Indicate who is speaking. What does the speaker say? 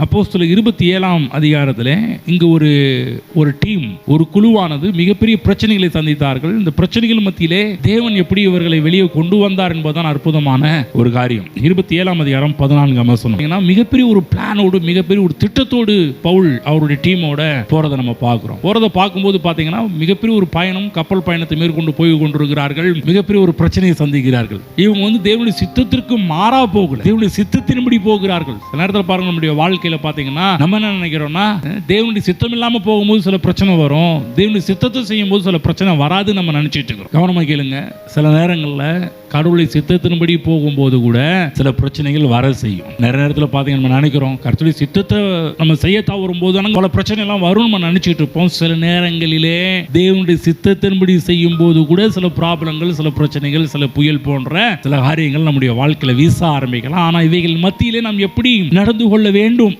Speaker 1: அப்போஸ்தலர் 27ஆம் அதிகாரத்தில் இங்கு ஒரு டீம், ஒரு குழுவானது மிகப்பெரிய பிரச்சனைகளை சந்தித்தார்கள். இந்த பிரச்சனைகள் மத்தியிலே தேவன் எப்படி இவர்களை வெளியே கொண்டு வந்தார் என்பதுதான் அற்புதமான ஒரு காரியம். 27ஆம் அதிகாரம் 14ஆம் வசனம். மிகப்பெரிய ஒரு பிளானோடு, மிகப்பெரிய ஒரு திட்டத்தோடு பவுல் அவருடைய டீமோட போறதை நம்ம பார்க்கிறோம். போறதை பார்க்கும்போது பார்த்தீங்கன்னா மிகப்பெரிய ஒரு பயணம், கப்பல் பயணத்தை மேற்கொண்டு போய் கொண்டிருக்கிறார்கள். மிகப்பெரிய ஒரு பிரச்சனையை சந்திக்கிறார்கள். இவங்க தேவனுடைய சித்தத்திற்கு மாறா போகல, தேவனுடைய சித்தத்தின்படி போகிறார்கள். சில நேரத்தில் பாருங்க, நம்முடைய வாழ்க்கையில பாத்தீங்கன்னா நம்ம என்ன நினைக்கிறோம்னா, தேவனுடைய சித்தம் இல்லாம போகும்போது சில பிரச்சனை வரும், தேவனுடைய சித்தத்தை செய்யும் போது சில பிரச்சனை வராது நம்ம நினைச்சிட்டு இருக்கிறோம். கவனமா கேளுங்க. சில நேரங்கள்ல கடவுளுடைய சித்தத்தின்படி போகும்போது கூட சில பிரச்சனைகள் வர செய்யும். நிறைய நேரத்தில் பாத்தீங்கன்னா நம்ம நினைக்கிறோம் கர்த்தருடைய சித்தத்தை நம்ம செய்ய தவறும் போது பல பிரச்சனை எல்லாம் வரும் நம்ம நினைச்சிட்டு இருப்போம். சில நேரங்களிலே தேவனுடைய சித்தத்தின்படி செய்யும் போது கூட சில ப்ராப்ளங்கள், சில பிரச்சனைகள், சில புயல் போன்ற சில காரியங்கள் நம்முடைய வாழ்க்கையில வீச ஆரம்பிக்கலாம். ஆனா இவைகள் மத்தியிலே நாம் எப்படி நடந்து கொள்ள வேண்டும்